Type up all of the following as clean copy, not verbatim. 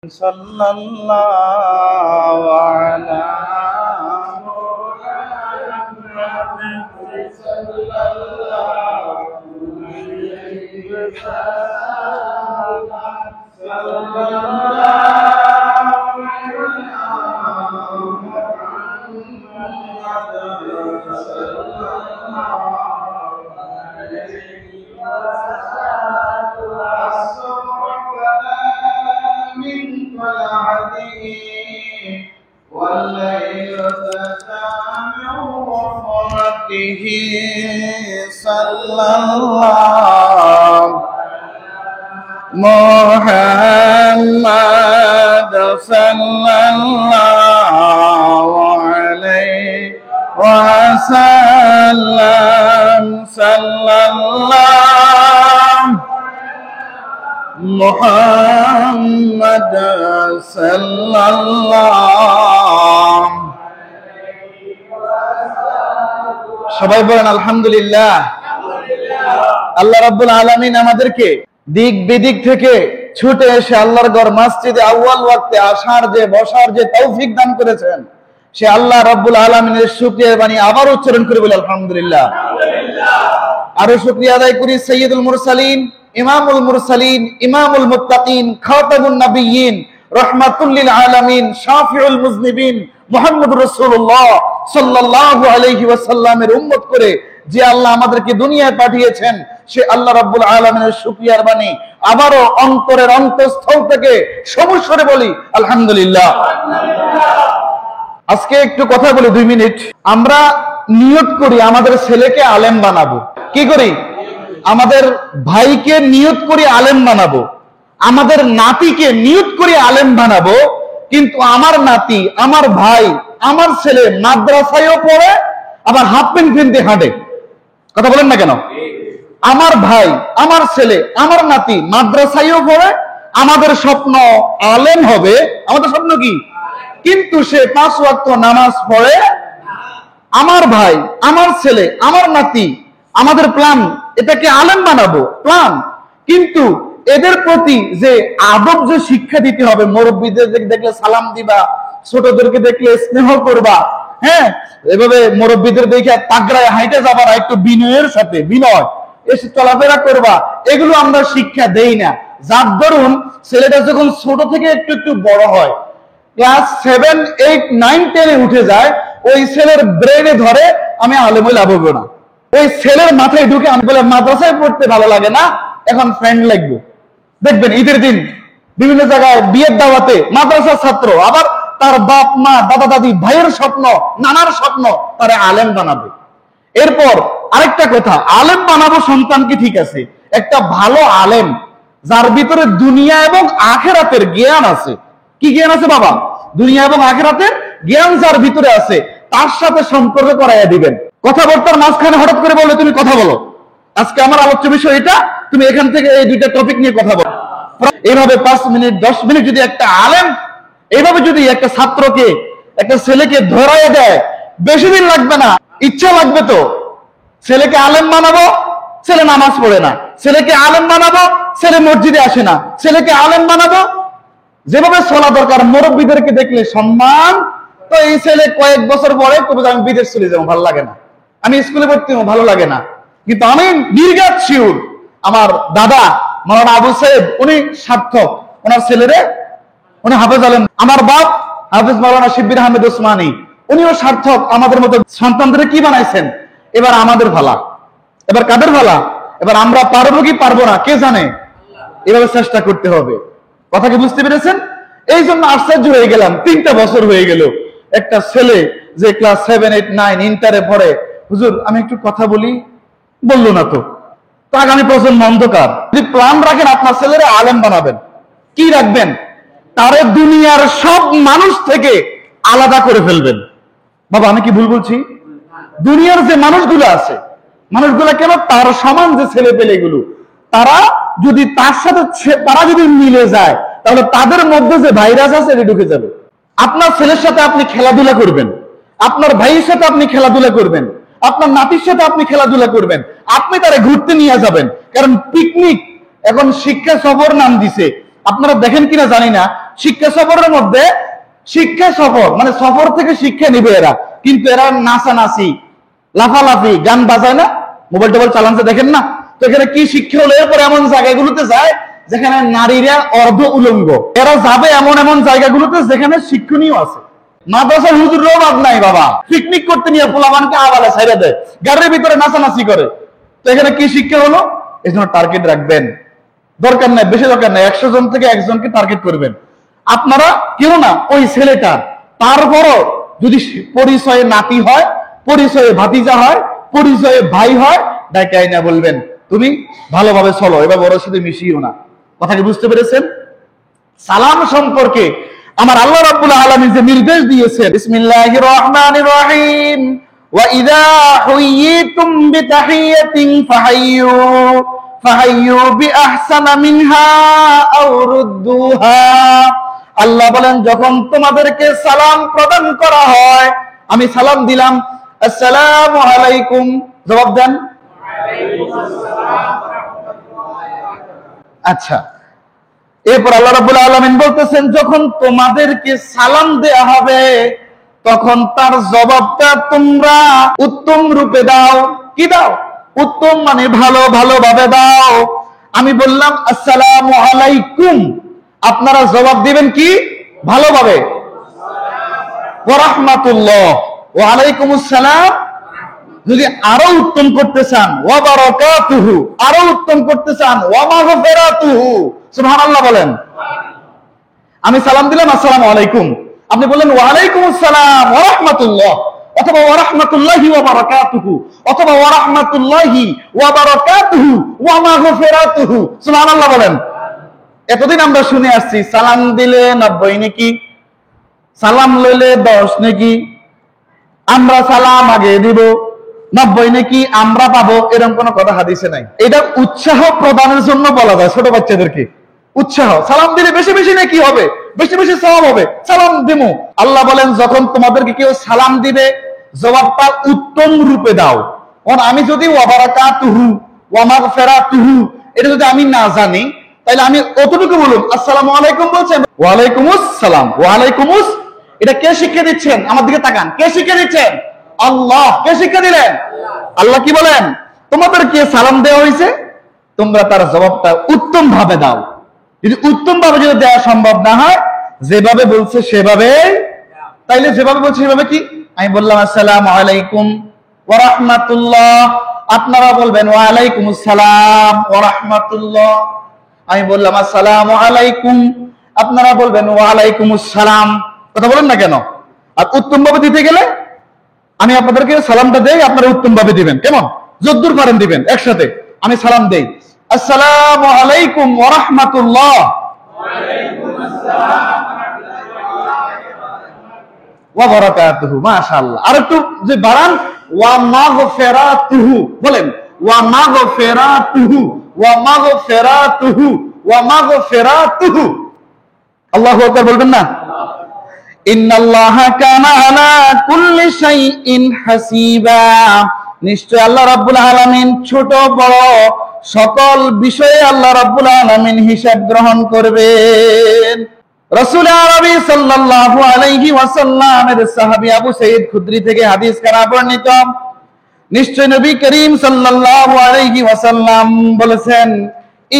صلى الله على محمد صلى الله عليه وسلم صلى الله والليل تسامع رحمته صلى الله محمد صلى الله عليه وسلم صلى الله محمد صلى الله সবাই বলেন আলহামদুলিল্লাহ। আল্লাহ রাব্বুল আলামিন আমাদেরকে দিক বিদিক থেকে ছুটে এসে আল্লাহর ঘর মসজিদে আউয়াল ওয়াক্তে আসার যে বসার যে তৌফিক দান করেছেন, সে আল্লাহ রাব্বুল আলামিনের শুকরিয়া বাণী আবার উচ্চারণ করে বলি আলহামদুলিল্লাহ। আরো শুকরিয়া আদায় করি সাইয়্যিদুল মুরসালিন, ইমামুল মুরসালিন, ইমামুল মুত্তাকিন, খাতামুন নবিয়্যিন, রাহমাতুল লিল আলামিন, শাফিউল মুজনিবিন মুহাম্মদুর রাসূলুল্লাহ সাল্লাল্লাহু আলাইহি ওয়াসাল্লামের উম্মত করে যে আল্লাহ আমাদেরকে দুনিয়ায় পাঠিয়েছেন, সে আল্লাহ রাব্বুল আলামিনের শুকরিয়ার বাণী আবারো অন্তরের অন্তঃস্থল থেকে সমস্বরে বলি আলহামদুলিল্লাহ। আজকে একটু কথা বলি 2 মিনিট। আমরা নিয়ত করি আমাদের ছেলেকে আলেম বানাবো। কি করি? আমাদের ভাইকে নিয়ত করি আলেম বানাবো, আমাদের নাতিকে নিয়ত করি আলেম বানাবো, কিন্তু আমার নাতি, আমার ভাই, আমার ছেলে মাদ্রাসায়ও পড়ে, আবার হাফ প্যান্ট কিনতে হাঁটে। কথা বলেন না কেন? আমার ভাই, আমার ছেলে, আমার নাতি মাদ্রাসায়ও পড়ে, আমাদের স্বপ্ন আলেম হবে। আমাদের স্বপ্ন কি? কিন্তু সে 5 ওয়াক্ত নামাজ পড়ে। আমার ভাই, আমার ছেলে, আমার নাতি, আমাদের প্ল্যান এটাকে আলেম বানাবো প্ল্যান, কিন্তু এদের প্রতি যে আদব যে শিক্ষা দিতে হবে, মুরব্বীদের দেখলে সালাম দিবা, ছোটদেরকে দেখলে স্নেহ করবা, হ্যাঁ, এভাবে মুরব্বীদের দেখে তাগড়ায় হাইটে যাবার একটু বিনয়ের সাথে বিনয় এসে চলাফেরা করবা, এগুলো আমরা শিক্ষা দেই না। যার দরুন ছেলেটা যখন ছোট থেকে একটু একটু বড় হয়, ক্লাস 7, 8, 9, 10 উঠে যায়, ওই ছেলের ব্রেনে ধরে আমি আলেম হইলে লাভ হবো না। ওই ছেলের মাথায় ঢুকে আমি বলে মাদ্রাসায় পড়তে ভালো লাগে না, এখন ফ্রেন্ড লাগবে। দেখবেন ঈদের দিন বিভিন্ন জায়গায় বিয়ের দাওয়াতে মাদ্রাসার ছাত্র, আবার তার বাপ মা দাদা দাদি ভাইয়ের স্বপ্ন, নানার স্বপ্ন তারা আলেম বানাবে। এরপর আরেকটা কথা, আলেম বানাবো সন্তানকে, ঠিক আছে, একটা ভালো আলেম যার ভিতরে দুনিয়া এবং আখিরাতের জ্ঞান আছে। কি জ্ঞান আছে বাবা? দুনিয়া এবং আখিরাতের জ্ঞান যার ভিতরে আছে, তার সাথে সম্পর্ক করাইয়া দিবেন। কথাবার্তার মাঝখানে হঠাৎ করে বললে তুমি কথা বলো, আজকে আমার আলোচ্য বিষয় এটা, তুমি এখান থেকে এই 2টা টপিক নিয়ে কথা বলো। এইভাবে 5 মিনিট 10 মিনিট যদি একটা আলেম এইভাবে যদি একটা ছাত্রকে, একটা ছেলেকে ধরায় দেয়, বেশি দিন লাগবে না, ইচ্ছা লাগবে তো। ছেলেকে আলেম বানাবো, ছেলে নামাজ পড়ে না। ছেলেকে আলেম বানাবো, ছেলে মসজিদে আসে না। ছেলেকে আলেম বানাবো, যেভাবে চলা দরকার, মুরব্বীদেরকে দেখলে সম্মান, তো এই ছেলে কয়েক বছর পরে তবে আমি বিদেশ চলে যাবো, ভালো লাগে না, আমি স্কুলে পড়তে ভালো লাগে না। কিন্তু আমি নির্ঘাত শিওর আমার দাদা মাওলানা আবু সাহেব উনি সার্থক, ওনার ছেলেরে উনি হাফেজ আলেম। আমার বাপ হাফেজ মাওলানা শিব্বির আহমেদ ওসমানী, উনিও সার্থক। আমাদের মতো সন্তানদের কি বানাইছেন? এবার আমাদের ভালা, এবার কাদের ভালা? এবার আমরা পারবো কি পারবো না কে জানে, এভাবে চেষ্টা করতে হবে। কথা কি বুঝতে পেরেছেন? এই জন্য আশ্চর্য হয়ে গেলাম, 3টা বছর হয়ে গেল, একটা ছেলে যে ক্লাস 7, 8, 9 ইন্টারে পড়ে, হুজুর আমি একটু কথা বলি, বললো না তো। আগামী প্রজন্ম অন্ধকার। যদি প্ল্যান রাখেন আপনার ছেলেরা আলেম বানাবেন, কি রাখবেন? তারে দুনিয়ার সব মানুষ থেকে আলাদা করে ফেলবেন। বাবা আমি কি ভুল বলছি? দুনিয়ার যে মানুষগুলো আছে, মানুষগুলো কেন, তার সমান যে ছেলে পেলেগুলো, তারা যদি তার সাথে তারা যদি মিলে যায়, তাহলে তাদের মধ্যে যে ভাইরাস আছে এটা ঢুকে যাবে। আপনার ছেলের সাথে আপনি খেলাধুলা করবেন, আপনার ভাইয়ের সাথে আপনি খেলাধুলা করবেন, আপনার নাতির সাথে আপনি খেলাধুলা করবেন, আপনি তারা ঘুরতে নিয়ে যাবেন। কারণ পিকনিক এখন শিক্ষা সফর নাম দিছে, আপনারা দেখেন কিনা জানি না, শিক্ষা সফরের মধ্যে শিক্ষা সফর মানে সফর থেকে শিক্ষা নিবে এরা, কিন্তু এরা নাচানাচি লাফালাফি গান বাজায় না, মোবাইল টোবাইল চালানছে দেখেন না, তো এখানে কি শিক্ষা হলো? এরপরে এমন জায়গাগুলোতে যায় যেখানে নারীরা অর্ধ উলঙ্গ, এরা যাবে এমন এমন জায়গাগুলোতে যেখানে শিক্ষণীয় আছে। মাদ্রাসার হুজুরেরও বাদ নাই বাবা, পিকনিক করতে নিয়ে পোলাবানকে আবালে ছাইড়া দেয়, গাড়ির ভিতরে নাচানাচি করে, তো এখানে কি শিক্ষা হলো? এই জন্য টার্গেট রাখবেন, দরকার নাই, বেশি দরকার নাই, 100 জন থেকে একজনকে টার্গেট করবেন আপনারা, কেউ না ওই ছেলেটা, তারপরও যদি পরিচয়ে নাতি হয়, পরিচয়ে ভাতিজা হয়, পরিচয়ে ভাই হয়, ডাকাই না বলবেন তুমি ভালোভাবে চলো, এবার বড় সাথে মিশিও না। কথা কি বুঝতে পেরেছেন? সালাম সম্পর্কে আমার আল্লাহ রাব্বুল আলামিন যে নির্দেশ দিয়েছেন, বিসমিল্লাহির রহমানির রহিম, ওয়া ইযা হুয়িতুম বিতাহিয়াতিন ফাহাইয়ু বিআহসানা মিনহা আও রুদ্দুহা। আল্লাহ বলেন যখন তোমাদেরকে সালাম প্রদান করা হয়, আমি সালাম দিলাম আসসালামু আলাইকুম, জবাব দেন ওয়ালাইকুম আসসালাম ওয়া রাহমাতুল্লাহ। আচ্ছা, এরপর আল্লাহ রাব্বুল আলামিন বলতেছেন যখন তোমাদেরকে সালাম দেয়া হবে তখন তার জবাবটা তোমরা উত্তম রূপে দাও। কি দাও? উত্তম মানে ভালো, ভালোভাবে দাও। আমি বললাম আসসালামু আলাইকুম, আপনারা জবাব দিবেন কি? ভালোভাবে, ওয়া রাহমাতুল্লাহ, ওয়া আলাইকুমুস সালাম। যদি আরো উত্তম করতে চান ওয়া বারাকাতুহু, আরো উত্তম করতে চান ওয়া মাগফিরাতুহু, সুবহানাল্লাহ বলেন। আমি সালাম দিলাম আসসালামু আলাইকুম, আপনি বললেন ওয়া আলাইকুমুস সালাম ওয়া রাহমাতুল্লাহ, অথবা ওয়া রাহমাতুল্লাহি ওয়া বারাকাতুহু, অথবা ওয়া রাহমাতুল্লাহি ওয়া বারাকাতুহু ওয়া মাগফিরাতুহু, সুবহানাল্লাহ বলেন। এতদিন আমরা শুনে আসছি সালাম দিলে 90 নাকি, সালাম লইলে 10 নাকি, আমরা সালাম আগে দিব, 90 নাকি আমরা পাবো, এরকম কোন কথা হাদিসে নাই। এটা উৎসাহ প্রদানের জন্য বলা যায় ছোট বাচ্চাদেরকে, উৎসাহ, সালাম দিলে বেশি বেশি নাকি হবে, বেশি বেশি সওয়াব হবে, সালাম দিমু। আল্লাহ বলেন যখন তোমাদেরকে কেউ সালাম দিবে জবাবটা উত্তম রূপে দাও। আমি যদি ওয়া বারাকাতুহু ওয়া মাগফিরাতুহু এটা যদি আমি না জানি, তাহলে আমি অতটুকু বলুন আসসালামু আলাইকুম বলছেন, ওয়া আলাইকুমুস সালাম, ওয়া আলাইকুমুস, এটা কে শিক্ষা দিচ্ছেন? আমার দিকে তাকান, কে শিক্ষা দিচ্ছেন? আল্লাহ। কে শিক্ষা দিলেন? আল্লাহ কি বলেন? তোমাদেরকে সালাম দেওয়া হয়েছে, তোমরা তার জবাবটা উত্তম ভাবে দাও। যদি উত্তম ভাবে যদি দেওয়া সম্ভব না হয়, যেভাবে বলছে সেভাবে, তাইলে যেভাবে বলছে সেভাবে কি? আমি বললাম আসসালামু আলাইকুম ওয়া রাহমাতুল্লাহ, আপনারা বলবেন ওয়া আলাইকুমুস সালাম ওয়া রাহমাতুল্লাহ। আমি বললাম আসসালামু আলাইকুম, আপনারা বলবেন ওয়া আলাইকুমুস সালাম। কথা বলেন না কেন? আর উত্তম ভাবে দিতে গেলে আমি আপনাদেরকে সালামটা দেই, আপনারা উত্তম ভাবে দিবেন। কেমন? যদ্দূর পারেন দিবেন একসাথে। আমি সালাম দেই আসসালামু আলাইকুম ওয়া রাহমাতুল্লাহ, ওয়া আলাইকুমুস সালাম ওয়া বারাকাতুহু, মাশাআল্লাহ। আর একটু যে বাড়ান, ওয়া মাগফিরাতুহু বলেন, ওয়া মাগফিরাতুহু, ওয়া মাগফিরাতুহু, ওয়া মাগফিরাতুহু। আল্লাহু আকবার বলবেন না? ইন্নাল্লাহা কানা আলা কুল্লি শাইইন হাসিবা, নিশ্চয় আল্লাহ রাব্বুল আলামিন ছোট বড় সকল বিষয়ে আল্লাহ রাব্বুল আলামিন হিসাব গ্রহণ করবেন। রাসূল আরবি সাল্লাল্লাহু আলাইহি ওয়াসাল্লামের সাহাবী আবু সাঈদ খুদরি থেকে হাদিস কারা বর্ণিত, নিশ্চয় নবী করিম সাল্লাল্লাহু আলাইহি ওয়াসাল্লাম বলেছেন,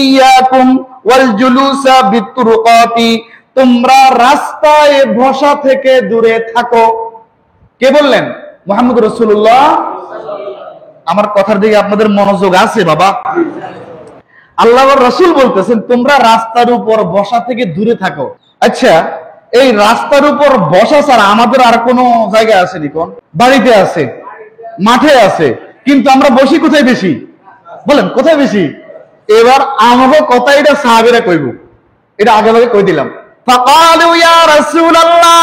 ইয়াকুম ওয়াল জুলুসা বিতুরুকাতি, তোমরা রাস্তায় বসা থেকে দূরে থাকো। কে বললেন? মুহাম্মদ রাসূলুল্লাহ। আমার কথার দিকে আপনাদের মনোযোগ আছে বাবা? আল্লাহর রাসূল বলতেছেন তোমরা রাস্তার উপর বসা থেকে দূরে থাকো। আচ্ছা, এই রাস্তার উপর বসা ছাড়া আমাদের আর কোনো জায়গা আছে নি? কোন? বাড়িতে আছে, মাঠে আছে, কিন্তু আমরা বসি কোথায় বেশি? বলেন কোথায় বেশি? এবার আমাকে কথা এটা সাহাবীরা কইব, এটা আগে ভাগে কই দিলাম। ফাকালু ইয়া রাসূলুল্লাহ,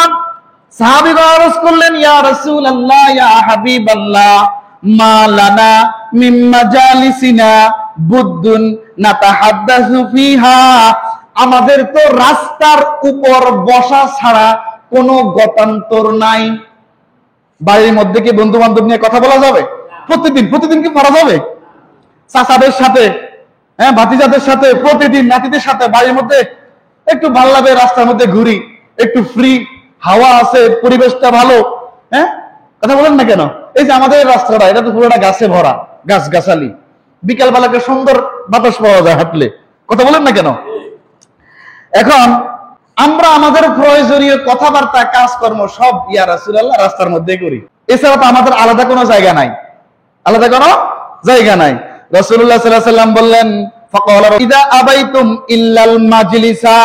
সাহাবীরা আরজ করলেন ইয়া রাসূলুল্লাহ, ইয়া হাবিবাল্লাহ, মা লানা মিন মাজালিসিনা বুদ্দুন নাতাহাদ্দাসু ফিহা, আমাদের তো রাস্তার উপর বসা ছাড়া কোনো গতান্তর নাই। বাড়ির মধ্যে কি বন্ধু বান্ধব নিয়ে কথা বলা যাবে? প্রতিদিন কি পারা যাবে? চাচাদের সাথে, হ্যাঁ, ভাতিজাদের সাথে, প্রতিদিন নাতিদের সাথে বাড়ির মধ্যে একটু ভালো লাগে রাস্তার মধ্যে ঘুরি, একটু ফ্রি হাওয়া আছে, পরিবেশটা ভালো। হ্যাঁ, কথা বলেন না কেন? এই যে আমাদের রাস্তাটা, এটা তো পুরোটা গাছে ভরা, গাছ গাছালি, বিকাল বেলাকে সুন্দর বাতাস পাওয়া যায় হাঁটলে। কথা বলেন না কেন? এখন আমরা আমাদের প্রয়োজনীয় কথাবার্তা কাজকর্ম সব ইয়া রাসূলুল্লাহ রাস্তার মধ্যে করি। এছাড়া তো আমাদের আলাদা কোনো জায়গা নাই, আলাদা কোনো জায়গা নাই। রাসূলুল্লাহ সাল্লাল্লাহু আলাইহি ওয়াসাল্লাম বললেন, ফাকালা ইযা আবাইতুম ইল্লাল মাজলিসা,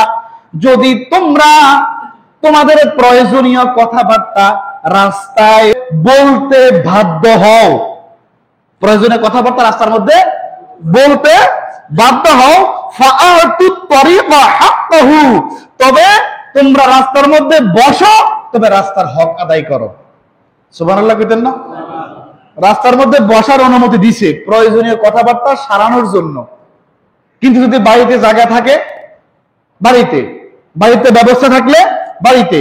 যদি তোমরা তোমাদের প্রয়োজনীয় কথাবার্তা রাস্তায় বলতে বাধ্য হও, প্রয়োজনীয় কথাবার্তা রাস্তার মধ্যে বলতে বাধ্য হও, ফাআতুত তরিকা হাক্কাহু, তবে তোমরা রাস্তার মধ্যে বসো, তবে রাস্তার হক আদায় করো। সুবহানাল্লাহ কইতেন না? রাস্তার মধ্যে বসার অনুমতি দিছে প্রয়োজনীয় কথাবার্তা সারানোর জন্য, কিন্তু যদি বাড়িতে জায়গা থাকে বাড়িতে, বাড়িতে ব্যবস্থা থাকলে বাড়িতে।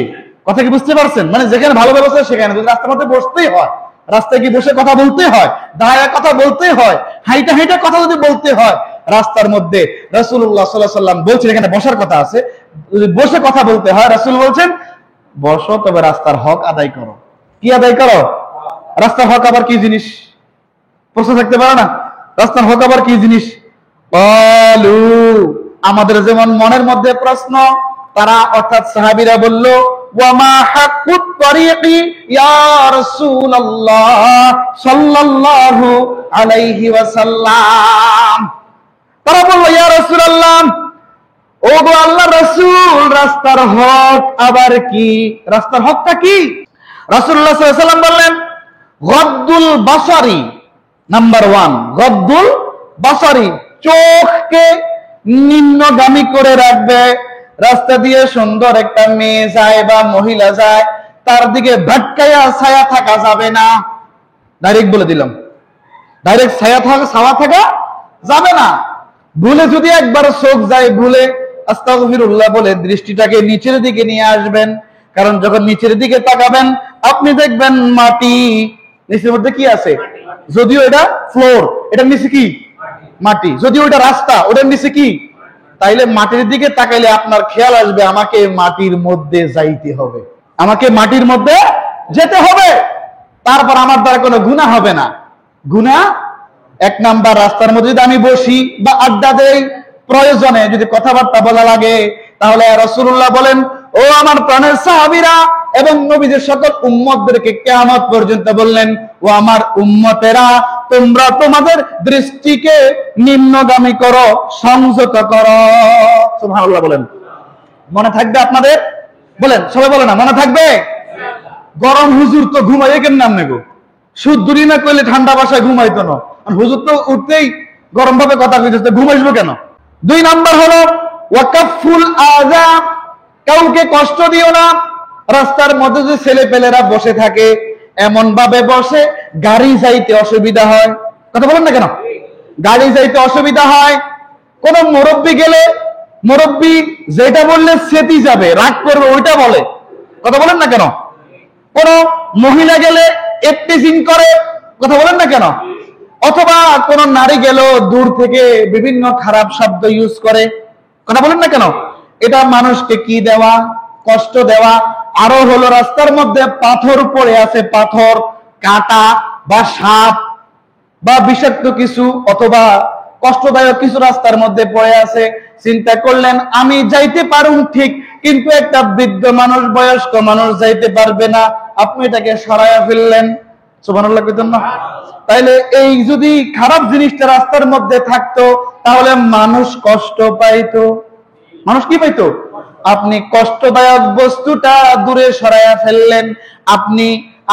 কথা কি বুঝতে পারছেন? মানে যেখানে ভালো ব্যবস্থা সেখানে, যদি রাস্তার মধ্যে বসতেই হয়, রাস্তায় কি বসে কথা বলতে হয়, দাঁড়ায় কথা বলতে হয়, হাইটা হাইটা কথা যদি বলতে হয় রাস্তার মধ্যে, রাসূলুল্লাহ সাল্লাল্লাহু আলাইহি ওয়াসাল্লাম বলছেন এখানে বসার কথা আছে, যদি বসে কথা বলতে হয় রাসূল বলছেন বসো, তবে রাস্তার হক আদায় করো। কি আদায় করো? রাস্তার হক আবার কি জিনিস? প্রশ্ন থাকতে পারে না, রাস্তার হক আবার কি জিনিস? বলু, আমাদের যেমন মনের মধ্যে প্রশ্ন, তারা অর্থাৎ সাহাবীরা বলল, ওয়ামা হাক্কুত তরিকি ইয়া রাসূলুল্লাহ সাল্লাল্লাহু আলাইহি ওয়াসাল্লাম। তারা বলল, ইয়া রাসূলুল্লাহ, ও গো আল্লাহর রাসূল, রাস্তার হক আবার কি? রাস্তার হকটা কি? রাসূলুল্লাহ সাল্লাল্লাহু আলাইহি ওয়াসাল্লাম বললেন, গদ্দুল বাসারি, নাম্বার 1 গদ্দুল বাসারি, চোখকে নিম্নগামী করে রাখবে। রাস্তা দিয়ে সুন্দর একটা মেয়ে যায় বা মহিলা যায়, তার দিকে ভটকায়া ছায়া থাকা যাবে না। ডাইরেক্ট বলে দিলাম, ডাইরেক্ট ছায়া থাকা যাবে না। ভুলে যদি একবার চোখ যায়, ভুলে আস্তাগফিরুল্লাহ বলে দৃষ্টিটাকে নিচের দিকে নিয়ে আসবেন, কারণ যখন নিচের দিকে তাকাবেন আপনি দেখবেন মাটি, নিচের মধ্যে কি আছে? যদিও এটা ফ্লোর, এটার নিচে কি? মাটি। যদিও এটা রাস্তা, ওটার নিচে কি? তাইলে মাটির দিকে তাকাইলে আপনার খেয়াল আসবে আমাকে মাটির মধ্যে যাইতে হবে, আমাকে মাটির মধ্যে যেতে হবে, তারপর আমার দ্বারা কোনো গুনাহ হবে না। গুনাহ 1 নাম্বার, রাস্তার মধ্যে যদি আমি বসি বা আড্ডা দেই, প্রয়োজনে যদি কথাবার্তা বলা লাগে, তাহলে রাসূলুল্লাহ বলেন, ও আমার প্রাণের সাহাবীরা এবং নবীদের সকল উম্মতদেরকে কিয়ামত পর্যন্ত বললেন, ও আমার উম্মতেরা, তোমরা তোমাদের দৃষ্টিকে নিম্নগামী করো, সংযত করো। সুবহানাল্লাহ বলেন। মনে থাকবে আপনাদের? বলেন, সবাই বলে না, মনে থাকবে? গরম হুজুর তো ঘুমাইয়ে কেন নাম নেব, শুদ্ধুরি না করলে ঠান্ডা বাসায় ঘুমাইতো না, হুজুর তো উঠতেই গরম ভাবে কথা কইতেছে, ঘুমাইবো কেন? 2 নাম্বার হলো ওয়াকাফুল আযা, কাউকে কষ্ট দিও না। রাস্তার মধ্যে যে ছেলে পেলেরা বসে থাকে, এমন ভাবে বসে গাড়ি যাইতে অসুবিধা হয়। কথা বলেন না কেন? গাড়ি যাইতে অসুবিধা হয়। কোন মুরব্বী গেলে, মুরব্বী যেটা বললে সেটি যাবে, রাগ করবে ওইটা বলে। কথা বলেন না কেন? কোন মহিলা গেলে এফটিজিং করে। কথা বলেন না কেন? অথবা কোন নারী গেল দূর থেকে বিভিন্ন খারাপ শব্দ ইউজ করে। কথা বলেন না কেন? এটা মানুষকে কি দেওয়া? কষ্ট দেওয়া। আরো হলো রাস্তার মধ্যে পাথর পড়ে আছে, পাথর, কাঁটা বা সাপ বা বিষাক্ত কিছু অথবা কষ্টদায়ক কিছু রাস্তার মধ্যে পড়ে আছে। চিন্তা করলেন আমি যাইতে পারুম ঠিক, কিন্তু একটা বৃদ্ধ মানুষ, বয়স্ক মানুষ যাইতে পারবে না, আপনি এটাকে সরাইয়া ফেললেন। সুবহানাল্লাহ কইতেন না? তাইলে এই যদি খারাপ জিনিসটা রাস্তার মধ্যে থাকতো, তাহলে মানুষ কষ্ট পাইতো। মানুষ কি পাইতো? আপনি কষ্টদায়ক বস্তুটা দূরে সরাইয়া ফেললেন। আপনি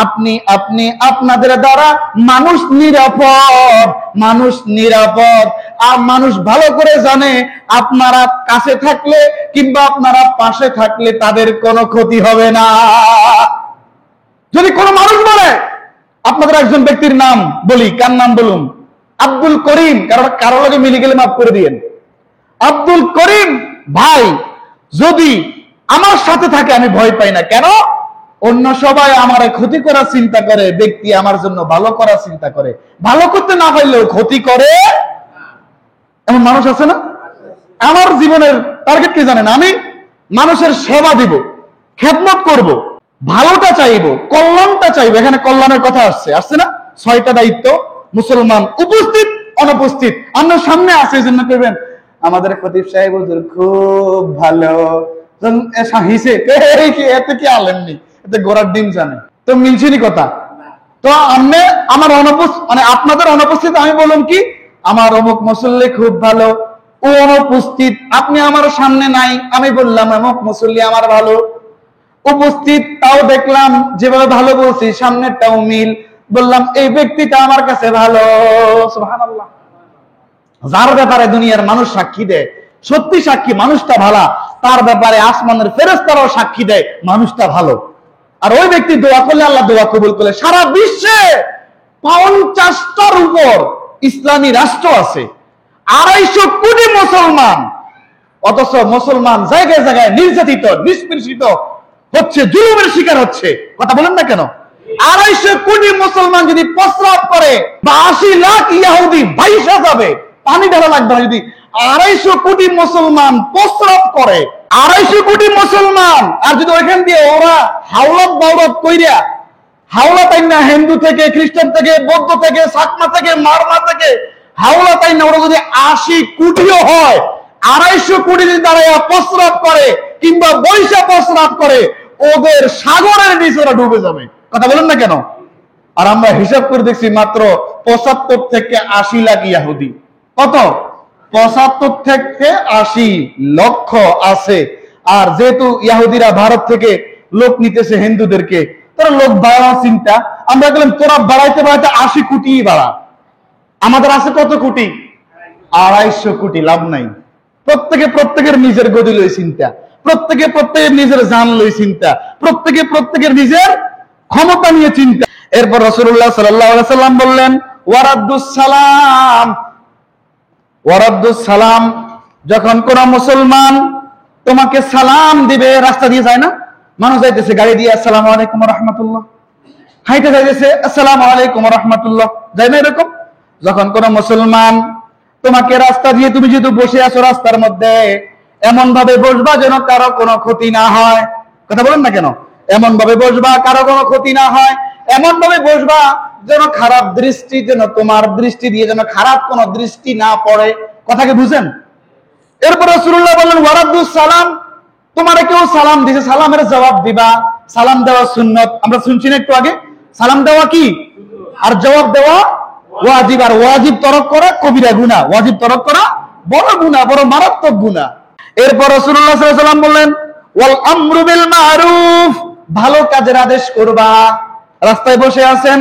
আপনি আপনি আপনাদের দ্বারা মানুষ নিরাপদ, মানুষ নিরাপদ। আর মানুষ ভালো করে জানে আপনারা কাছে থাকলে কিংবা আপনারা পাশে থাকলে তাদের কোনো ক্ষতি হবে না। যদি কোনো মানুষ বলে, আপনাদের একজন ব্যক্তির নাম বলি, কার নাম বলুন? আব্দুল করিম, কারো লগে মিলে গেলে মাফ করে দিয়েন। আব্দুল করিম ভাই যদি আমার সাথে থাকে আমি ভয় পাই না। কেন? অন্য সবাই আমার ক্ষতি করার চিন্তা করে, ব্যক্তি আমার জন্য ভালো করার চিন্তা করে। ভালো করতে না পারলেও ক্ষতি করে, এমন মানুষ আছে না? আমার জীবনের টার্গেট কি জানেন? আমি মানুষের সেবা দিব, খেদমত করব, ভালোটা চাইবো, কল্যাণটা চাইবো। এখানে কল্যাণের কথা আসছে, আসছে না? 6টা দায়িত্ব মুসলমান, উপস্থিত অনুপস্থিত। আমরা সামনে আছে, এই জন্য করবেন আমাদের খতিব সাহেব হুজুর খুব ভালো, হিসে এতে কি আলেননি, এতে গোড়ার ডিম জানে, তো মিলছিনি কথা। তো আমি আমার অনুপস্থিত, মানে আপনাদের অনুপস্থিত আমি বললাম কি আমার অমুক মুসল্লি খুব ভালো, ও অনুপস্থিত, আপনি আমার সামনে নাই, আমি বললাম অমুক মুসল্লি আমার ভালো। উপস্থিত তাও দেখলাম যেভাবে ভালো বলছি সামনেরটাও মিল, বললাম এই ব্যক্তিটা আমার কাছে ভালো। সুবহানাল্লাহ। যার ব্যাপারে দুনিয়ার মানুষ সাক্ষী দেয়, সত্যি সাক্ষী মানুষটা ভালো, তার ব্যাপারে আসমানের ফেরেশতারাও সাক্ষী দেয় মানুষটা ভালো। আর ওই ব্যক্তি দোয়া করলে আল্লাহ দোয়া কবুল করলে। সারা বিশ্বে 50টার উপর ইসলামী রাষ্ট্র আছে, 250 কোটি মুসলমান, অথচ মুসলমান জায়গায় জায়গায় নির্যাতিত, নিষ্পেষিত হচ্ছে, জুলুমের শিকার হচ্ছে। কথা বলেন না কেন? 250 কোটি মুসলমান যদি প্রস্রাব করে, বা 80 লাখ ইহুদি ভাইসা যাবে, পানি ঢালা লাগবে না। যদি 250 কোটি মুসলমান প্রস্রাব করে, 250 কোটি মুসলমান, আর যদি ওইখান দিয়ে ওরা হাওলাত বাউলাত কইরা, হাওলা তাই না হিন্দু থেকে, খ্রিস্টান থেকে, বৌদ্ধ থেকে, সাকমা থেকে, মারমা থেকে, হাওলা তাই না ওরা যদি 80 কোটিও হয়, 250 কোটি যদি দাঁড়ায় প্রস্রাব করে কিংবা বৈশা প্রস্রাব করে, ওদের সাগরের নিচে ওরা ডুবে যাবে। কথা বলেন না কেন? আর আমরা হিসাব করে দেখছি মাত্র 75 থেকে 80 লাখ ইহুদি। কত? 75 থেকে 80 লক্ষ আছে। আর যেহেতু ইহুদিরা ভারত থেকে লোক নিতেছে হিন্দুদেরকে, তারা লোক বাড়ানোর চিন্তা, আমরা বললাম তোরা বাড়াইতে বাড়াইতে 80 কোটি বাড়া, আমাদের আছে কত কোটি? 250 কোটি। লাভ নাই। প্রত্যেকের নিজের গদি লই চিন্তা, প্রত্যেকের নিজের জান লই চিন্তা, প্রত্যেকের নিজের ক্ষমতা নিয়ে চিন্তা। এরপর রাসূলুল্লাহ সাল্লাল্লাহু আলাইহি সাল্লাম বললেন ওয়ারাদ্দুস সালাম, ওয়ারাদ্দুস সালাম, যখন কোন মুসলমান তোমাকে সালাম দিবে, রাস্তা দিয়ে যায় না মানুষ, যাইতেছে গাড়ি দিয়ে আসসালামু আলাইকুম ওয়া রাহমাতুল্লাহ, হাইটে যাইতেছে আসসালামু আলাইকুম ওয়া রাহমাতুল্লাহ, যায় না এরকম? যখন কোন মুসলমান তোমাকে রাস্তা দিয়ে, তুমি যেহেতু বসে আছো রাস্তার মধ্যে, এমন ভাবে বসবা যেন কারো কোনো ক্ষতি না হয়। কথা বলেন না কেন? এমন ভাবে বসবা কারো কোনো ক্ষতি না হয়, এমন ভাবে বসবা যেন খারাপ দৃষ্টি, যেন তোমার দৃষ্টি দিয়ে যেন খারাপ কোনো দৃষ্টি না পড়ে। কথাকে বুঝেন? এরপর রাসূলুল্লাহ বললেন ওয়ারাদ্দুস সালাম, তোমারে কেউ সালাম দিছে, সালামের জবাব দিবা। সালাম দেওয়া সুন্নত, আমরা শুনছি না একটু আগে? সালাম দেওয়া কি? আর জবাব দেওয়া ওয়াজিব। আর ওয়াজিব তরক করা কবিরা গুনাহ, ওয়াজিব তরক করা বড় গুনাহ, বড় মারাত্মক গুনাহ। এরপর রাসূলুল্লাহ সাল্লাল্লাহু আলাইহি ওয়াসাল্লাম বললেন ওয়াল আমরু বিল মারুফ, ভালো কাজের আদেশ করবা। রাস্তায় বসে আছেন,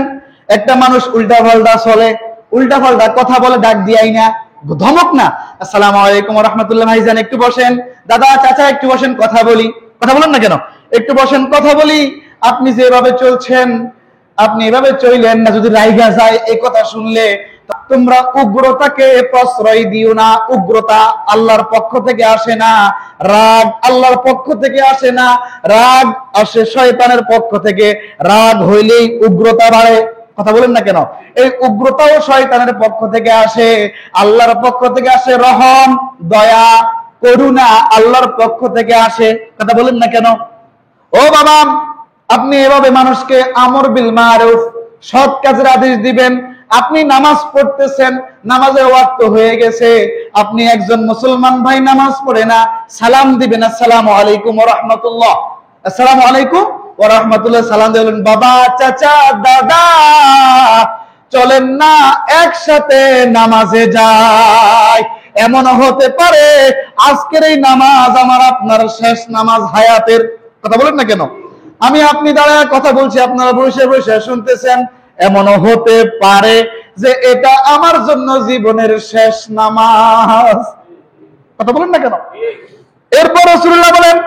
একটা মানুষ উল্টা পাল্টা চলে, উল্টা পাল্টা কথা বলে, ডাক দিয়াই না, ধমক না, আসসালামু আলাইকুম ওয়া রাহমাতুল্লাহ, ভাইজান একটু বসেন, দাদা চাচা একটু বসেন, কথা বলি। কথা বলেন না কেন? একটু বসেন, কথা বলি। আপনি যেভাবে চলছেন, আপনি এভাবে চললেন না, যদি রাইগা যায় এই কথা শুনলে, তোমরা উগ্রতাকে প্রশ্রয় দিও না। উগ্রতা আল্লাহর পক্ষ থেকে আসে না, রাগ আল্লাহর পক্ষ থেকে আসে না, রাগ আসে শয়তানের পক্ষ থেকে। রাগ হইলেই উগ্রতা বাড়ে। কথা বলেন না কেন? এই উগ্রতাও শয়তানের পক্ষ থেকে আসে, আল্লাহর পক্ষ থেকে আসে রহম, দয়া, করুণা আল্লাহর পক্ষ থেকে আসে। কথা বলেন না কেন? ও বাবা, আপনি এভাবে মানুষকে আমর বিল মারুফ, সৎ কাজের আদেশ দিবেন। আপনি নামাজ পড়তেছেন, নামাজের ওয়াক্ত হয়ে গেছে, আপনি একজন মুসলমান ভাই নামাজ পড়ে না, সালাম দিবেন আসসালামু আলাইকুম ওয়া রাহমাতুল্লাহ, আসসালামু আলাইকুম ওয়া রাহমাতুল্লাহ, সালাম দিলেন। বাবা চাচা দাদা চলেন না একসাথে নামাজে যাই। এমন হতে পারে আজকের এই নামাজ আমার আপনার শেষ নামাজ হায়াতের। কথা বলেন না কেন? আমি আপনি দাঁড়ায় কথা বলছি, আপনারা বসে বসে শুনতেছেন। এমনও হতে পারে যে এটা আমার জন্য জীবনের শেষ নামাজ। কথা বলেন না কেন? এরপর রাসূলুল্লাহ বলেন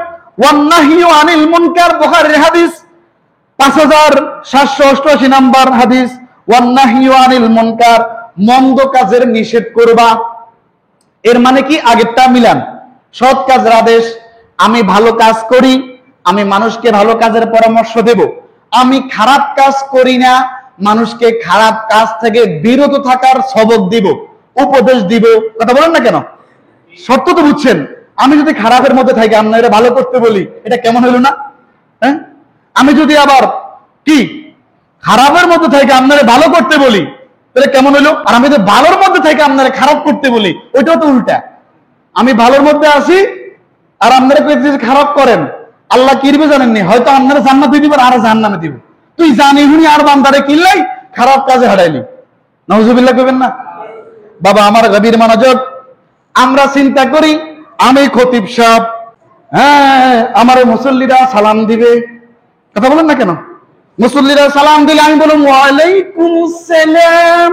ওয়ান্নাহিয়ু আনিল মুনকার, বুখারীর হাদিস 5788 নাম্বার হাদিস। ওয়ান্নাহিয়ু আনিল মুনকার, মন্দ কাজের নিষেধ করবা। এর মানে কি? আগেরটা মিলান, সৎ কাজের আদেশ, আমি ভালো কাজ করি, আমি মানুষকে ভালো কাজের পরামর্শ দেব। আমি খারাপ কাজ করি না, মানুষকে খারাপ কাজ থেকে বিরত থাকার সবক দিব, উপদেশ দিব। কথা বলেন না কেন? সত্য তো বুঝছেন? আমি যদি খারাপের মধ্যে থাকি আপনারা ভালো করতে বলি, এটা কেমন হইল না? হ্যাঁ, আমি যদি আবার কি খারাপের মধ্যে থাকি আপনারা ভালো করতে বলি, তাহলে কেমন হইলো? আর আমি যদি ভালোর মধ্যে থাকি আপনারা খারাপ করতে বলি, ওইটাও তো উল্টা। আমি ভালোর মধ্যে আসি আর আপনারা খারাপ করেন, আল্লাহ কি দিবে জানেননি? হয়তো আপনারা জান্নাতে দিবেন আর জাহান্নামে দিব। তুই জানি হুনি আর বান্দারে কিনলাই, খারাপ কাজে হারাইলি। নাউজুবিল্লাহ কইবেন না? বাবা আমার গভীর মনোযোগ, আমরা চিন্তা করি আমি খতিব সাহেব, হ্যাঁ আমার মুসল্লিরা সালাম দিবে, কথা বলেন না কেন? মুসল্লিরা সালাম দিলে আমি বললাম ওয়ালাইকুম আসসালাম,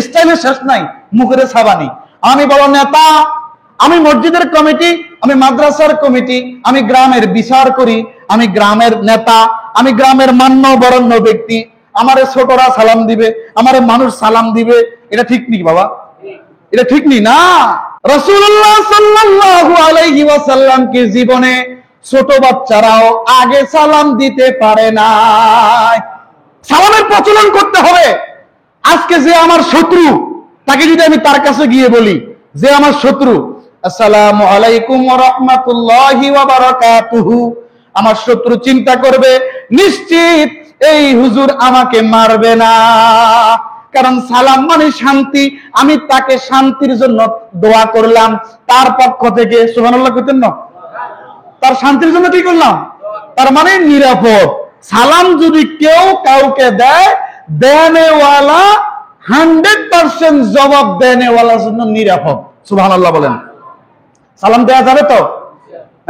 স্টাইলে শেষ নাই, মুখের সাবানি। আমি বড় নেতা, আমি মসজিদের কমিটি, আমি মাদ্রাসার কমিটি, আমি গ্রামের বিচার করি, আমি গ্রামের নেতা, আমি গ্রামের মান্যবরণ্য ব্যক্তি, আমারে ছোটরা সালাম দিবে, আমারে মানুষ সালাম দিবে। এটা ঠিক নেই বাবা, এটা ঠিক নেই না। রাসূলুল্লাহ সাল্লাল্লাহু আলাইহি ওয়াসাল্লাম কি জীবনে ছোট বাচ্চারাও আগে সালাম দিতে পারে না। সালামের প্রচলন করতে হবে। আজকে যে আমার শত্রু, তাকে যদি আমি তার কাছে গিয়ে বলি যে আমার শত্রু, আসসালামু আলাইকুম ওয়া রাহমাতুল্লাহি ওয়া বারাকাতুহু, আমার শত্রু চিন্তা করবে নিশ্চিত এই হুজুর আমাকে মারবে না, কারণ সালাম মানে শান্তি। আমি তাকে শান্তির জন্য দোয়া করলাম তার পক্ষ থেকে, সুবহানাল্লাহ কইতেন না? তার শান্তির জন্য কি করলাম? তার মানে নিরাপদ। সালাম যদি কেউ কাউকে দেয়, দেনেওয়ালা 100% জবাব দেনেওয়ালার জন্য নিরাপদ। সুবহানাল্লাহ বলেন। সালাম দেওয়া যাবে তো?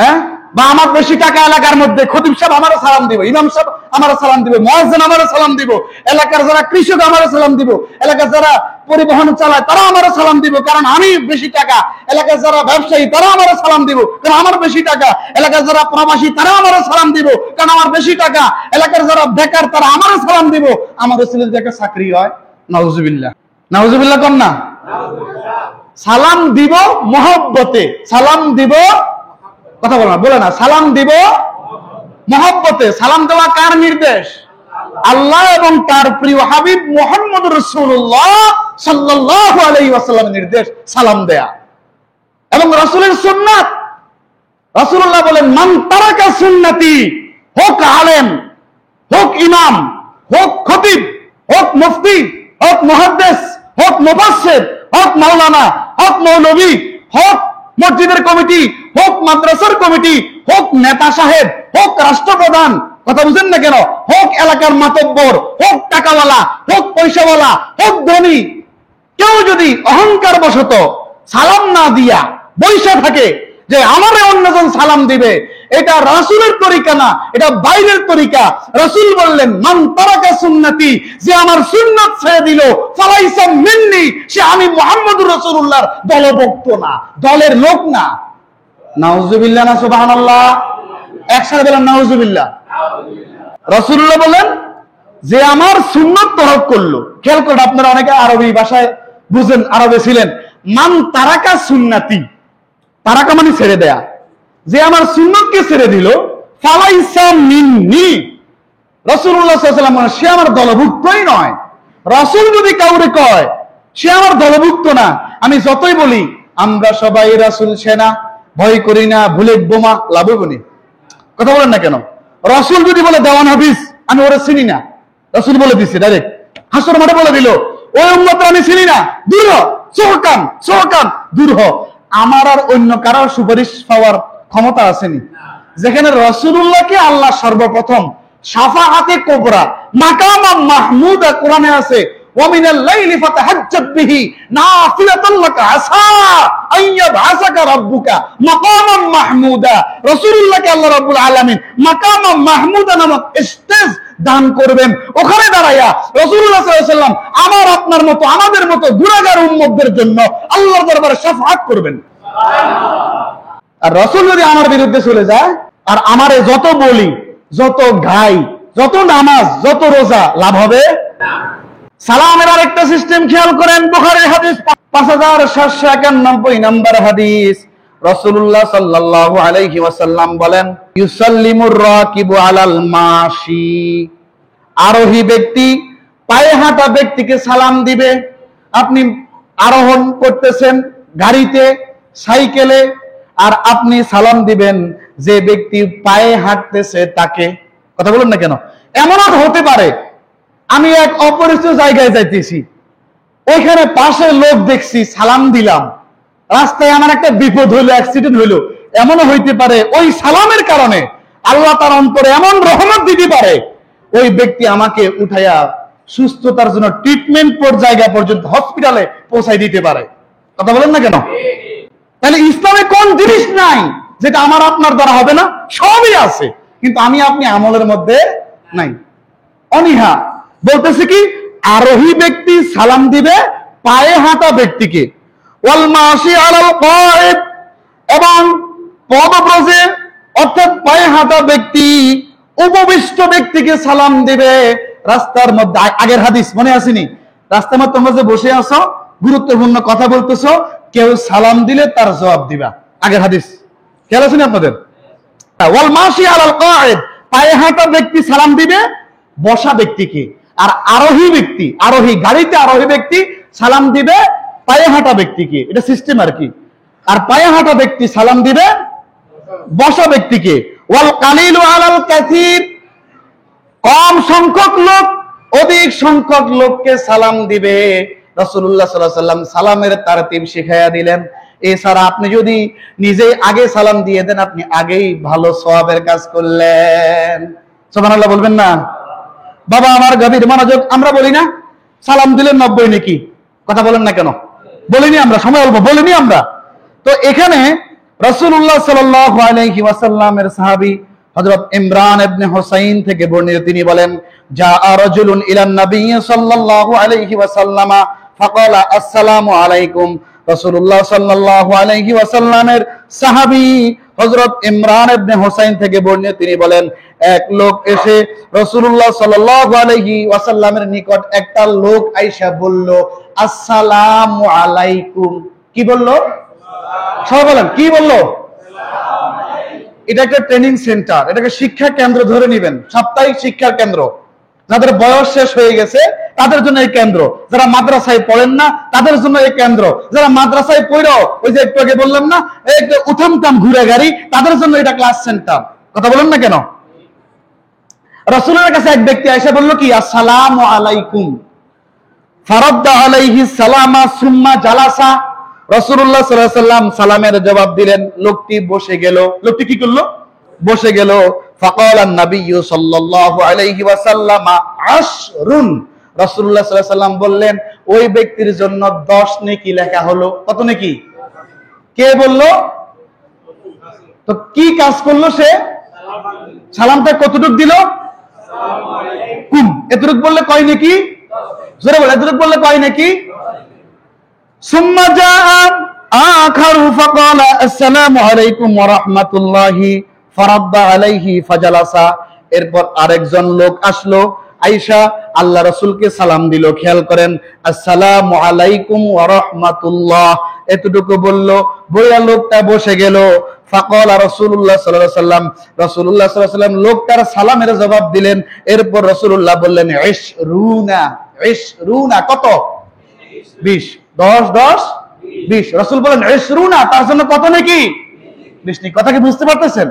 হ্যাঁ, বা আমার বেশি টাকা এলাকার মধ্যে, খতিব সাহেব আমারও সালাম দিব, ইমাম সাহেব আমারও সালাম দিব, মুয়াজ্জিন আমারও সালাম দিব, এলাকার যারা কৃষক আমারও সালাম দিব, এলাকার যারা পরিবহন চালায় তারা আমারও সালাম দিব, কারণ আমি বেশি টাকা। এলাকার যারা ব্যবসায়ী তারা আমারও সালাম দিব, কারণ আমার বেশি টাকা। এলাকার যারা প্রবাসী তারা আমারও সালাম দিব, কারণ আমার বেশি টাকা। এলাকার যারা বেকার তারা আমারও সালাম দিব। আমাদের ছেলে যদি একটা চাকরি হয়, নাউজুবিল্লাহ, নাউজুবিল্লাহ কোন না? সালাম দিব মহব্বতে, সালাম দিব, কথা বলো না, বলে না, সালাম দিব মহব্বতে। সালাম দেওয়া কার নির্দেশ? আল্লাহ এবং তার প্রিয় হাবিব মুহাম্মদ রাসূলুল্লাহ সাল্লাল্লাহু আলাইহি ওয়াসাল্লামের নির্দেশ সালাম দেয়া এবং রাসূলের সুন্নাত। রাসূলুল্লাহ বলেন, মান তারাকা সুন্নতি, হোক আলেম, হোক ইমাম, হোক খতিব, হোক মুফতি, হোক মুহাদ্দিস, হোক মুফাসসির, হোক মাওলানা, হোক মৌলভী, হোক মসজিদের কমিটি, হোক মাদ্রাসার কমিটি, হোক নেতা সাহেব, হোক রাষ্ট্রপ্রধান, কথা বুঝেন না কেন, হোক এলাকার মাতব্বর, হোক টাকাওয়ালা, হোক পয়সাওয়ালা, হোক ধনী, কেউ যদি অহংকার বশত সালাম না দিয়া বৈশা থাকে যে আমারে অন্যজন সালাম দিবে, এটা রাসূলের তরিকা না, এটা বাইরের তরিকা। রাসূল বললেন, মান তারাকা সুন্নতি, যে আমার সুন্নাত ছেড়ে দিল, ফালাইসা মিন্নি, সে আমি মুহাম্মদুর রাসূলুল্লাহর দলভুক্ত না, দলের লোক না। নাউজুবিল্লাহ না সুবহানাল্লাহ? একসাথে বলেন নাউজুবিল্লাহ। রাসূলুল্লাহ বলেন, যে আমার সুন্নাত তরক করলো, খেয়াল করুন, আপনারা অনেকে আরবি ভাষায় বুঝেন, আরবে ছিলেন। মান তারাকা সুন্নতি, তারাকা মানে ছেড়ে দেয়া, যে আমার সুন্নতকে ছেড়ে দিল, ফালাইসা মিন্নি, রাসূলুল্লাহ সাল্লাল্লাহু আলাইহি ওয়াসাল্লাম সে আমার দলভুক্তই নয়। রাসূল যদি কাউরে কয় সে আমার দলভুক্ত না, আমি যতই বলি আমরা সবাই রাসূল সেনা, ভয় করি না বুলেট বোমা, লাভ হইব না, কথা বলেন না কেন? রাসূল যদি বলে দেওয়ান হাফিজ, আমি ওরা চিনি না, রাসূল বলে দিচ্ছে ডাইরেক্ট, হাসর মাঠে বলে দিল ওই উম্মতকে আমি চিনি না, দূর হ, সোহকান সোহকান, দূর হ। আমার আর অন্য কারোর সুপারিশ পাওয়ার ক্ষমতা আসেনি। যেখানে রাসূলুল্লাহকে আল্লাহ সর্বপ্রথম শাফাআতে কুবরা, মাকাম মাহমুদা কোরআনে আছে, ওয়া মিনাল লাইলি ফাতাহাজ্জাত বিহি নাফিলাতান লাকা আসা আইয়াবআসাকা রাব্বুকা মাকামান মাহমুদা। রাসূলুল্লাহকে আল্লাহ রাব্বুল আলামিন মাকাম মাহমুদা নামক স্টেজ দান করবেন, ওখানে দাঁড়াইয়া রাসূলুল্লাহ সাল্লাল্লাহু আলাইহি ওয়াসাল্লাম আমার আপনার মতো, আমাদের মতো গুনাহগার উম্মতদের জন্য আল্লাহর দরবারে শাফাআত করবেন। আর রাসূল যদি আমার বিরুদ্ধে চলে যায়, আর আমারে যত বলি, যত গাই, যত নামাজ, যত রোজা, লাভ হবে না। সালামের আরেকটা সিস্টেম খেয়াল করেন, বুখারীর হাদিস 5791 নম্বর হাদিস। রাসূলুল্লাহ সাল্লাল্লাহু আলাইহি ওয়াসাল্লাম বলেন, ইউসাল্লিমুর রাকিবু আলাল মাশি, আরোহী ব্যক্তি পায়ে হাঁটা ব্যক্তিকে সালাম দিবে। আপনি আরোহণ করতেছেন গাড়িতে, সাইকেলে, আর আপনি সালাম দিবেন যে ব্যক্তি পায়ে হাঁটতেছে তাকে। কথা বলুন না কেন? এমনও হতে পারে আমি এক অপরিচিত জায়গায় যাইতেছি, ওইখানে পাশে লোক দেখছি, সালাম দিলাম, রাস্তায় আমার একটা বিপদ হইলো, অ্যাক্সিডেন্ট হইলো, এমনও হইতে পারে ওই সালামের কারণে আল্লাহ তার অন্তরে এমন রহমত দিতে পারে, ওই ব্যক্তি আমাকে উঠাইয়া সুস্থতার জন্য ট্রিটমেন্ট জায়গা পর্যন্ত হসপিটালে পৌঁছাই দিতে পারে। কথা বলেন না কেন? তাহলে ইসলামে কোন জিনিস নাই যেটা আমার আপনার দ্বারা হবে না? সবই আছে, কিন্তু আমি আপনি আমলের মধ্যে নাই। অনীহা বলতেছে কি, আরোহী ব্যক্তি সালাম দিবে পায়ে হাঁটা ব্যক্তিকে, ওয়াল মাশি আলাল কায়েদ, এবং পদব্রজে অর্থাৎ পায়ে হাঁটা ব্যক্তি উপবিষ্ট ব্যক্তিকে সালাম দিবে। রাস্তার মধ্যে, আগের হাদিস মনে আসেনি? রাস্তার মধ্যে তোমরা যে বসে আছো, গুরুত্বপূর্ণ কথা বলতেছো, কেউ সালাম দিলে তার জবাব দিবা। আগের হাদিস খেয়াল আছে আপনাদের? ওয়াল মাশি আলাল কায়েদ, পায়ে হাঁটা ব্যক্তি সালাম দিবে বসা ব্যক্তিকে, আর আরোহী ব্যক্তি, আরোহী গাড়িতে আরোহী ব্যক্তি সালাম দিবে পায়ে হাঁটা ব্যক্তিকে। এটা সিস্টেম আর কি। আর পায়ে হাঁটা ব্যক্তি সালাম দিবে বসা ব্যক্তিকে। ওয়াল কালিলু আলাল কাসীর, কম সংখ্যক লোক অধিক সংখ্যক লোককে সালাম দিবে। রাসূলুল্লাহ সাল্লাল্লাহু আলাইহি ওয়াসাল্লাম সালামের তারতিব শিখাইয়া দিলেন। এছাড়া আপনি যদি নিজেই আগে সালাম দিয়ে দেন, আপনি আগেই ভালো সওয়াবের কাজ করলেন। সুবহানাল্লাহ বলবেন না? বাবা আমার গভীর মনোযোগ, আমরা বলি না সালাম দিলেন 90 নাকি? কথা বলেন না কেন? বলিনি আমরা? সময় অল্প, বলিনি আমরা? তো এখানে রাসূলুল্লাহ সাল্লাল্লাহু আলাইহি ওয়াসাল্লামের সাহাবী হযরত ইমরান ইবনে হুসাইন থেকে বর্ণিত, তিনি বলেন, জাআ রাজুলুন ইলান নবী সাল্লাল্লাহু আলাইহি ওয়াসাল্লামা ফাকালা আসসালামু আলাইকুম। রাসূলুল্লাহ সাল্লাল্লাহু আলাইহি ওয়াসাল্লামের সাহাবী হযরত ইমরান ইবনে হুসাইন থেকে বর্ণিত, তিনি বলেন, এক লোক এসে রাসূলুল্লাহ সাল্লাল্লাহু আলাইহি ওয়াসাল্লামের নিকট একটা লোক আইসা বলল, আসসালামু আলাইকুম। কি বলল? সবাই বলেন, কি বলল? এটা একটা ট্রেনিং সেন্টার, এটাকে শিক্ষা কেন্দ্র ধরে নেবেন, সাপ্তাহিক শিক্ষার কেন্দ্র। যাদের বয়স শেষ হয়ে গেছে তাদের জন্য এই কেন্দ্র, যারা মাদ্রাসায় পড়েন না তাদের জন্য এই কেন্দ্র, যারা মাদ্রাসায় পড়ো, ওই যে একটু আগে বললাম না একটা উঠামতাম ঘুরে গাড়ি, তাদের জন্য এটা ক্লাস সেন্টার। কথা বলেন না কেন? রাসূলের কাছে এক ব্যক্তি এসে বলল কি, আসসালামু আলাইকুম। ফারাদ্দা আলাইহি সালামা সুম্মা জালাসা। রাসূলুল্লাহ সাল্লাল্লাহু আলাইহি ওয়াসাল্লাম সালামের জবাব দিলেন, লোকটি বসে গেল। লোকটি কি করলো? বসে গেল। ফাকালান নবিয়্যু সাল্লাল্লাহু আলাইহি ওয়াসাল্লাম আশরুন। রাসূলুল্লাহ সাল্লাল্লাহু আলাইহি ওয়াসাল্লাম বললেন, ওই ব্যক্তির জন্য 10 নেকি লেখা হলো। কত নেকি? কে বলল? তো কি কাজ করলো সে? সালামটা কতটুক দিল? আসসালামু আলাইকুম। এতটুক বললে কয় নেকি? জোরে বলে, এতটুক বললে কয় নেকি? সুম্মা জাআ আখারু ফাকালা আসসালামু আলাইকুম ওয়া রাহমাতুল্লাহি ফারাদ্দা আলাইহি ফাজালাসা। এরপর আরেকজন লোক আসলো, আয়েশা আল্লাহ রাসূলকে সালাম দিল। খেয়াল করেন, আসসালামু আলাইকুম ওয়া রাহমাতুল্লাহ এতটুকু বলল, বইয়া লোকটা বসে গেল। ফাকালা রাসূলুল্লাহ সাল্লাল্লাহু আলাইহি ওয়াসাল্লাম, রাসূলুল্লাহ সাল্লাল্লাহু আলাইহি ওয়াসাল্লাম লোকটার সালামের জবাব দিলেন। এরপর রাসূলুল্লাহ বললেন, ইশরুনা। ইশরুনা কত? 20। 10 10 20। রাসূল বলেন ইশরুনা, তার জন্য কত নাকি? 20 নাকি। কথা কি বুঝতে পারতেছেন?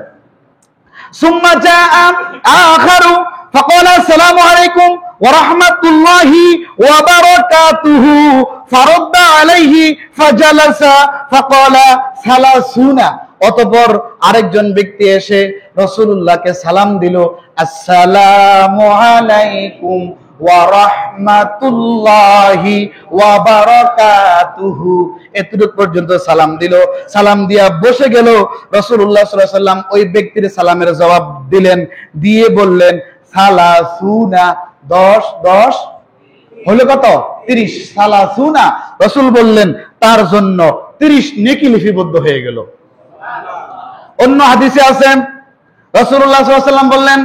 সুম্মা জাআ আখারু ফাকালা আসসালামু আলাইকুম ওয়া রাহমাতুল্লাহি ওয়া বারাকাতুহু ফারাদ্দা আলাইহি ফাজালাসা ফাকালা সালাসুনা। অতঃপর আরেকজন ব্যক্তি এসে রাসূলুল্লাহকে সালাম দিল, আসসালামু আলাইকুম ওয়া রাহমাতুল্লাহি ওয়া বারাকাতুহু এতটুকু পর্যন্ত সালাম দিল। সালাম দিয়া বসে গেল। রাসূলুল্লাহ সাল্লাল্লাহু আলাইহি ওয়াসাল্লাম ওই ব্যক্তির সালামের জবাব দিলেন, দিয়ে বললেন, সালাসুনা। 10 10 হলো কত? 30। সালাসুনা। রাসূল বললেন তার জন্য 30 নেকি লিপিবদ্ধ হয়ে গেল। অন্য হাদিসে আছে রাসূলুল্লাহ সাল্লাল্লাহু আলাইহি ওয়াসাল্লাম বললেন,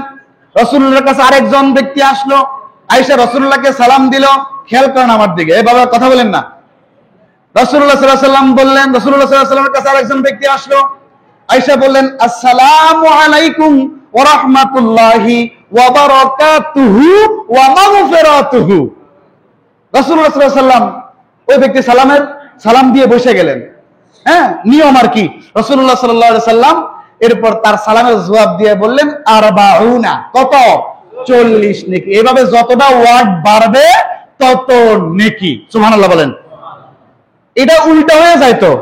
রাসূলুল্লাহর কাছে আরেকজন ব্যক্তি আসলো, আয়েশা রাসূলুল্লাহকে সালাম দিল। খেয়াল করেন আমার দিকে, এই বাবা কথা বলেন না। রাসূলুল্লাহ সাল্লাল্লাহু আলাইহি ওয়াসাল্লাম বললেন, রাসূলুল্লাহ সাল্লাল্লাহু আলাইহি ওয়াসাল্লামের কাছে আরেকজন ব্যক্তি আসলো, আয়েশা বললেন, আসসালামু আলাইকুম ওয়া রাহমাতুল্লাহি ওয়া বারাকাতুহু ওয়া মাগফিরাতুহু। রাসূলুল্লাহ সাল্লাল্লাহু আলাইহি ওয়াসাল্লাম ওই ব্যক্তি সালাম দিয়ে বসে গেলেন। হ্যাঁ, নিয়ম আর কি। রাসূলুল্লাহ সাল্লাল্লাহু আলাইহি সাল্লাম এরপর তার সালামের জবাব দিয়ে বললেন আরবাউনা, কত? 40 নেকি। এভাবে যতটা ওয়ার্ড বাড়বে তত নেকি। সুবহানাল্লাহ বলেন। এটা উল্টা হয়ে যায় তো,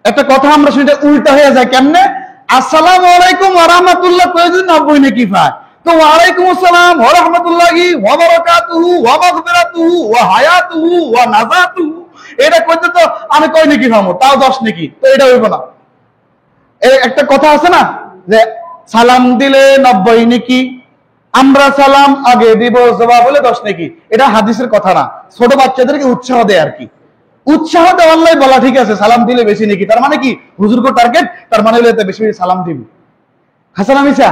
একটা কথা আমরা শুনি উল্টা হয়ে যায় কেমনে? আসসালামু আলাইকুম ওয়া রাহমাতুল্লাহ কই যদি 90 নেকি পায়, তো ওয়া আলাইকুম আসসালাম ওয়া রাহমাতুল্লাহি ওয়া বারাকাতুহু ওয়া মাগফিরাতুহু ওয়া হায়াতুহু ওয়া নাজাতুহু, এটা কইতে তো আমি কই নেকি পাবো, তাও 10 নেকি। তো এটা হইব না। এই একটা কথা আছে না যে সালাম দিলে 90 নেকি, আমরা সালাম আগে দিব জবাব হলে 10 নেকি। এটা হাদিসের কথা না, ছোট বাচ্চাদেরকে উৎসাহ দেয় আর কি। উৎসাহ দেওয়ার বলা ঠিক আছে, সালাম দিলে বেশি নেকি, তার মানে কি হুজুর কো টার্গেট, তার মানে হলো এতে বেশি বেশি সালাম দিব। হাসান আমিসা,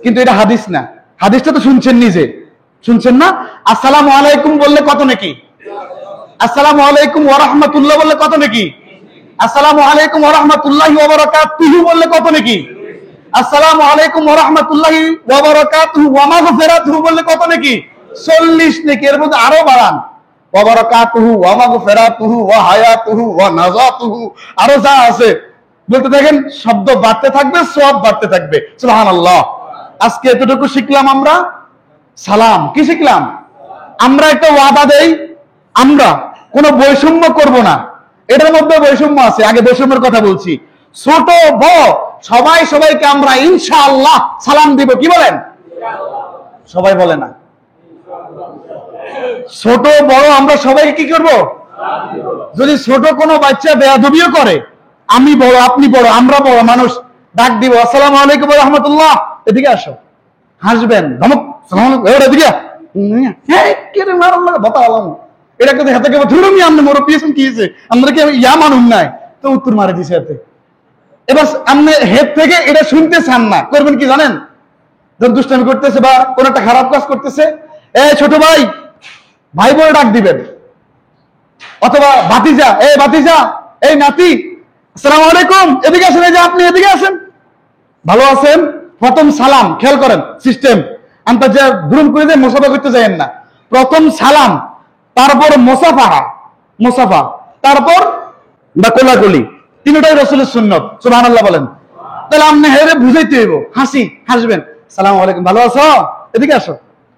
কিন্তু এটা হাদিস না। হাদিসটা তো শুনছেন, নিজে শুনছেন না? আসসালামু আলাইকুম বললে কত নেকি? আসসালামু আলাইকুম ওয়া রাহমাতুল্লাহ বললে কত নেকি? আসসালামু আলাইকুম ওয়া রাহমাতুল্লাহি ওয়া বারাকাতুহু বললে কত নেকি? আসসালামু আলাইকুম ওয়া রাহমাতুল্লাহি ওয়া বারাকাতুহু ওয়া মাগফিরাতুহু বললে কত নেকি? 40 নেকি। এর মধ্যে আরো বাড়ান, ওয়া বারাকাতুহু ওয়া মাগফিরাতুহু ওয়া হায়াতুহু ওয়া নাজাতুহু, আরো যা আছে বলতে থাকেন, শব্দ বাড়তে থাকবে, সওয়াব বাড়তে থাকবে। সুবহানাল্লাহ। আজকে এতটুকু শিখলাম আমরা। সালাম কি শিখলাম? আমরা একটা ওয়াদা দেই, আমরা কোনো বৈষম্য করব না। এটার মধ্যে বৈষম্য আছে, আগে বৈষম্যের কথা বলছি। ছোট বড় সবাই সবাইকে আমরা ইনশাআল্লাহ সালাম দিব। কি বলেন? সবাই বলে না। ছোট বড় আমরা সবাইকে কি করব? যদি ছোট কোনো বাচ্চা বেয়াদবিও করে, আমি বড় আপনি বড় আমরা বড় মানুষ, ডাক দিব আসসালামু আলাইকুম ওয়া রাহমাতুল্লাহ, এদিকে আসো, হাসবেন, ধমক সালাম আলাইকুম এদিকে, হ্যাঁ কে রে মারার লাগে বতা আলাম, এটা কিন্তু হাতে কেবল ধরুন আপনি মোর পিয়েছেন কি হয়েছে, আমরা কি ইয়া মানুন নাই, তো উত্তর মারে দিছে হাতে। এবার আপনি হেড থেকে এটা শুনতে চান না, করবেন কি জানেন? যখন দুষ্টামি করতেছে বা কোন একটা খারাপ কাজ করতেছে, এই ছোট ভাই, ভাই বলে ডাক দিবেন, অথবা ভাতিজা, এই ভাতিজা, এই নাতি, আসসালামু আলাইকুম, এদিকে আসেন, এই যে আপনি এদিকে আসেন, ভালো আছেন? প্রথম সালাম, খেয়াল করেন সিস্টেম, আমরা যে ভ্রম করে যে মোসাফা করতে যাইেন না, প্রথম সালাম, তারপর মোসাফা, তারপর বা কোলাকুলি, তিনটাই রাসূলের সুন্নাত। সুবহানাল্লাহ বলেন। তাহলে আপনি হেরে বুঝাইতে হইব, হাসবেন, আসসালামু আলাইকুম, ভালো আছো, এদিকে আসো।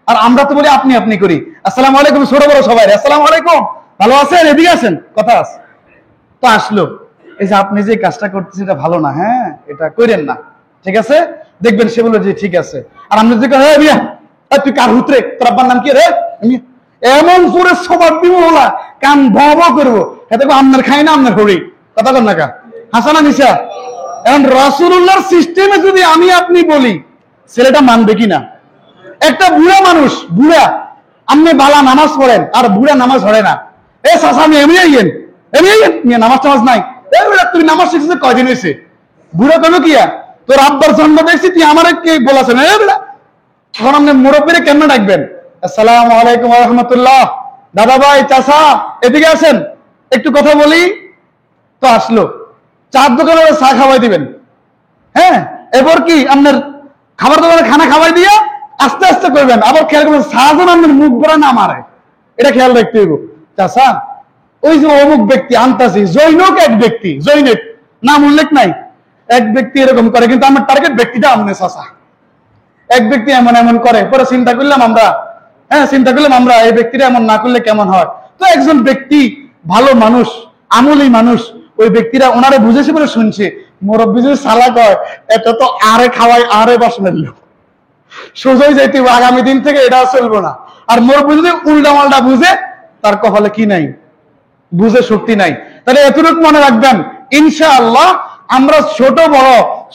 আর আমরা তো বলি আপনি আপনি করি, আসসালামু আলাইকুম ছোট বড় সবাই, আসসালামু আলাইকুম, ভালো আছেন, এদিকে আসেন, কথা আছে। তো আসলো, এই যে আপনি যে কাজটা করতেছেন এটা ভালো না, হ্যাঁ এটা করেন না, ঠিক আছে? দেখবেন সে বললো যে ঠিক আছে। আর আমরা যদি হ্যাঁ মিয়া, তুই কার হুতরে, তোর আব্বার নাম কি রে, এমন করে সবার দিব ওলা কান ভব করবো, এতে আপনার খাই না আপনার হরি, কথা কর না কা হাসানা মিশা। এখন রাসূলুল্লাহর সিস্টেমে যদি আমি আপনি বলি, ছেলেটা মানবে কিনা? একটা বুড়া মানুষ, বুড়া, আপনি বালা নামাজ পড়েন আর বুড়া নামাজ পড়ে না, এ চাচা আমি এমনি আইয়েন নামাজ টামাজ নাই, তুমি নামাজ শিখেছো কয়দিন হয়েছে? বুড়া কেন কিয়া তোর আব্বার জন্ম দেখছি, তুই আমার কে বলাছেন? তখন আপনি মুরব্বীরে কেমনে ডাকবেন? আসসালামু আলাইকুম ওয়া রাহমাতুল্লাহ, দাদা ভাই, চাচা, এদিকে আসেন, একটু কথা বলি। তো আসলো, চার দোকানে চা খাওয়াই দিবেন, হ্যাঁ, এবার কি আপনার খাবার দোকানে খানা খাওয়াই দিয়ে আস্তে আস্তে করবেন। আবার খেয়াল করবেন সাহায্য আপনার মুখ ভরা না মারে, এটা খেয়াল রাখতে হইব। চাচা, ওই যে অমুক ব্যক্তি আনতাছি, জৈনক এক ব্যক্তি, জৈনক নাম উল্লেখ নাই, এক ব্যক্তি এরকম করে, কিন্তু আমার টার্গেট ব্যক্তিটা আমনে চাচা, এক ব্যক্তি এমন এমন করে, পরে চিন্তা করলাম আমরা এই ব্যক্তিটা এমন না করলে কেমন হয়। তো একজন ব্যক্তি ভালো মানুষ, আমলি মানুষ, ওই ব্যক্তিরা ওনারে বুঝেছে বলে শুনছে, মুরব্বি যদি সালাক হয়, এটা তো আরে খাওয়াই আরে বাসনের লোক, সোজাই যাইতে আগামী দিন থেকে এটা চলবো না। আর মুরব্বি যদি উল্টা মাল্টা বুঝে, তার কপালে কি নাই, বুঝে শক্তি নাই। তাহলে এতটুকু মনে রাখবেন, ইনশাআল্লাহ আমরা ছোট বড়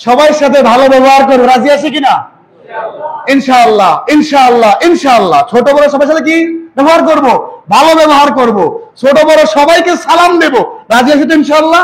সবাই সাথে ভালো ব্যবহার করবো, রাজি আছি কিনা? ইনশাআল্লাহ, ইনশাআল্লাহ, ইনশাআল্লাহ ছোট বড় সবার সাথে কি ব্যবহার করব? ভালো ব্যবহার করব, ছোট বড় সবাইকে সালাম দেব, রাজি আছি তো ইনশাআল্লাহ?